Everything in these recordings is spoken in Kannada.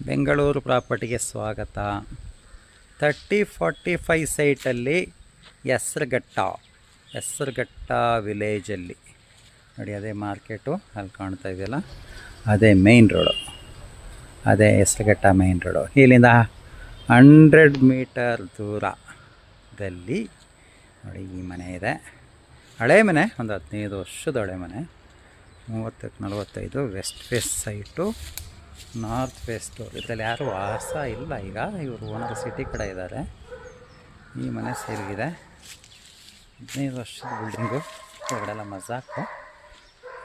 ಬೆಂಗಳೂರು ಪ್ರಾಪರ್ಟಿಗೆ ಸ್ವಾಗತ. 3045 ಸೈಟಲ್ಲಿ ಹೆಸರುಘಟ್ಟ ವಿಲೇಜಲ್ಲಿ ನೋಡಿ, ಅದೇ ಮಾರ್ಕೆಟು ಅಲ್ಲಿ ಕಾಣ್ತಾ ಇದೆಯಲ್ಲ, ಅದೇ ಮೇಯ್ನ್ ರೋಡು, ಅದೇ ಹೆಸರುಘಟ್ಟ ಮೇಯ್ನ್ ರೋಡು. ಇಲ್ಲಿಂದ 100 ಮೀಟರ್ ದೂರದಲ್ಲಿ ನೋಡಿ ಈ ಮನೆ ಇದೆ. ಹಳೆ ಮನೆ, ಒಂದು 15 ವರ್ಷದ ಹಳೆ ಮನೆ. 30-45 west face site, north face door. ಇದರಲ್ಲಿ ಯಾರು ವಾಸ ಇಲ್ಲ ಈಗ, ಇವರು ಓನರ್ ಸಿಟಿ ಕಡೆ ಇದ್ದಾರೆ. ಈ ಮನೆ ಸೇರಿಗಿದೆ. 15 ವರ್ಷದ ಬಿಲ್ಡಿಂಗು, ಹೊರಗಡೆಲ್ಲ ಮಜಾಕು.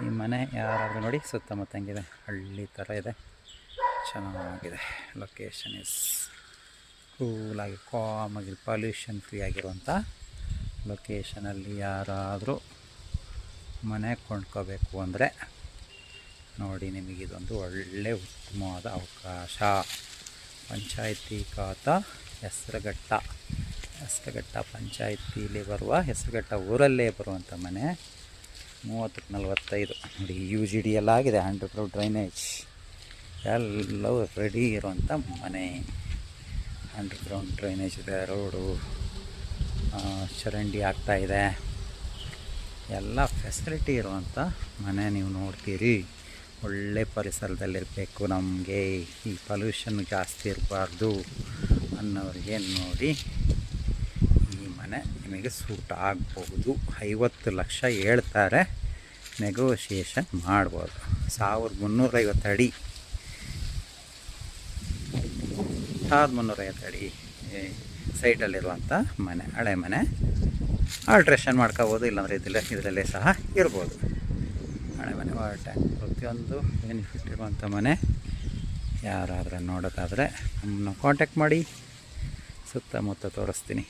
ಈ ಮನೆ ಯಾರಾದರೂ ನೋಡಿ, ಸುತ್ತಮುತ್ತ ಹಂಗಿದೆ, ಹಳ್ಳಿ ಥರ ಇದೆ, ಚೆನ್ನಾಗಿದೆ. ಲೊಕೇಶನ್ ಇಸ್ ಕೂಲಾಗಿ, ಕಾಮಾಗಿ, ಪೊಲ್ಯೂಷನ್ ಫ್ರೀ ಆಗಿರುವಂಥ ಲೊಕೇಶನಲ್ಲಿ ಯಾರಾದರೂ ಮನೆ ಕೊಂಡ್ಕೋಬೇಕು ಅಂದರೆ ನೋಡಿ, ನಿಮಗಿದೊಂದು ಒಳ್ಳೆ ಉತ್ತಮವಾದ ಅವಕಾಶ. ಪಂಚಾಯತಿ ಖಾತಾ ಹೆಸರುಘಟ್ಟ ಪಂಚಾಯತಿಲಿ ಬರುವ, ಹೆಸರುಘಟ್ಟ ಊರಲ್ಲೇ ಬರುವಂಥ ಮನೆ. 30-45 ನೋಡಿ, UGD ಎಲ್ಲ ಆಗಿದೆ, ಅಂಡರ್ಗ್ರೌಂಡ್ ಡ್ರೈನೇಜ್ ಎಲ್ಲವೂ ರೆಡಿ ಇರುವಂಥ ಮನೆ. ಅಂಡರ್ಗ್ರೌಂಡ್ ಡ್ರೈನೇಜ್ ಇದೆ, ರೋಡು, ಚರಂಡಿ ಆಗ್ತಾಯಿದೆ, ಎಲ್ಲ ಫೆಸಿಲಿಟಿ ಇರುವಂಥ ಮನೆ ನೀವು ನೋಡ್ತೀರಿ. ಒಳ್ಳೆ ಪರಿಸರದಲ್ಲಿರಬೇಕು, ನಮಗೆ ಈ ಪೊಲ್ಯೂಷನ್ ಜಾಸ್ತಿ ಇರಬಾರ್ದು ಅನ್ನೋರಿಗೆ ನೋಡಿ ಈ ಮನೆ ನಿಮಗೆ ಸೂಟ್ ಆಗ್ಬೋದು. 50 ಲಕ್ಷ ಹೇಳ್ತಾರೆ, ನೆಗೋಷಿಯೇಷನ್ ಮಾಡ್ಬೋದು. 1350 ಅಡಿ, 1350 ಅಡಿ ಸೈಟಲ್ಲಿರುವಂಥ ಮನೆ, ಹಳೆ ಮನೆ. ಆಲ್ಟ್ರೇಷನ್ ಮಾಡ್ಕೋಬೋದು, ಇಲ್ಲಾಂದರೆ ಇದರಲ್ಲೇ ಸಹ ಇರ್ಬೋದು. ಹಳೆ ಮನೆ, ವಾಟರ್ ಟ್ಯಾಂಕ್, ಪ್ರತಿಯೊಂದು ಬೆನಿಫಿಟ್ ಇರುವಂಥ ಮನೆ. ಯಾರಾದರೂ ನೋಡೋದಾದರೆ ನಮ್ಮನ್ನು ಕಾಂಟ್ಯಾಕ್ಟ್ ಮಾಡಿ, ಸುತ್ತಮುತ್ತ ತೋರಿಸ್ತೀನಿ.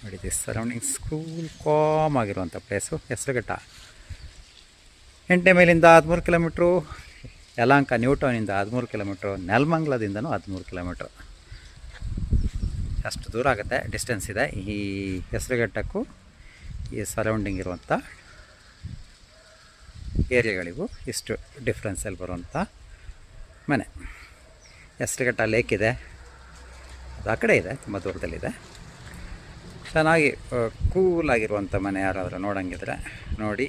ನೋಡಿ, ದಿಸ್ ಸರೌಂಡಿಂಗ್ ಸ್ಕೂಲ್ ಕಾಮ್ ಆಗಿರುವಂಥ ಪ್ಲೇಸು ಹೆಸರುಘಟ್ಟ. 8ನೇ ಮೈಲಿಂದ 13 ಕಿಲೋಮೀಟ್ರು, ಯಲಹಂಕ ನ್ಯೂ ಟೌನಿಂದ 13 ಕಿಲೋಮೀಟ್ರು, ನೆಲಮಂಗಲದಿಂದನೂ 13 ಕಿಲೋಮೀಟ್ರು. ಅಷ್ಟು ದೂರ ಆಗುತ್ತೆ, ಡಿಸ್ಟೆನ್ಸ್ ಇದೆ ಈ ಹೆಸರುಘಟ್ಟಕ್ಕೂ ಈ ಸರೌಂಡಿಂಗ್ ಇರುವಂಥ ಏರಿಯಾಗಳಿಗೂ. ಇಷ್ಟು ಡಿಫ್ರೆನ್ಸಲ್ಲಿ ಬರುವಂಥ ಮನೆ. ಹೆಸರುಘಟ್ಟ ಲೇಕ್ ಇದೆ, ಅದು ಆ ಕಡೆ ಇದೆ, ತುಂಬ ದೂರದಲ್ಲಿದೆ. ಚೆನ್ನಾಗಿ ಕೂಲಾಗಿರುವಂಥ ಮನೆ. ಯಾರಾದರೂ ನೋಡೋಂಗಿದ್ರೆ ನೋಡಿ,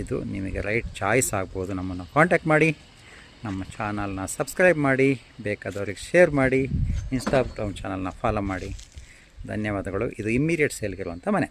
ಇದು ನಿಮಗೆ ರೈಟ್ ಚಾಯ್ಸ್ ಆಗ್ಬೋದು. ನಮ್ಮನ್ನು ಕಾಂಟ್ಯಾಕ್ಟ್ ಮಾಡಿ, ನಮ್ಮ ಚಾನಲ್ನ ಸಬ್ಸ್ಕ್ರೈಬ್ ಮಾಡಿ, ಬೇಕಾದವ್ರಿಗೆ ಶೇರ್ ಮಾಡಿ, ಇನ್ಸ್ಟಾಗ್ರಾಮ್ ಚಾನಲ್ನ ಫಾಲೋ ಮಾಡಿ. ಧನ್ಯವಾದಗಳು. ಇದು ಇಮ್ಮಿಡಿಯೇಟ್ ಸೇಲ್ಗಿರುವಂಥ ಮನೆ.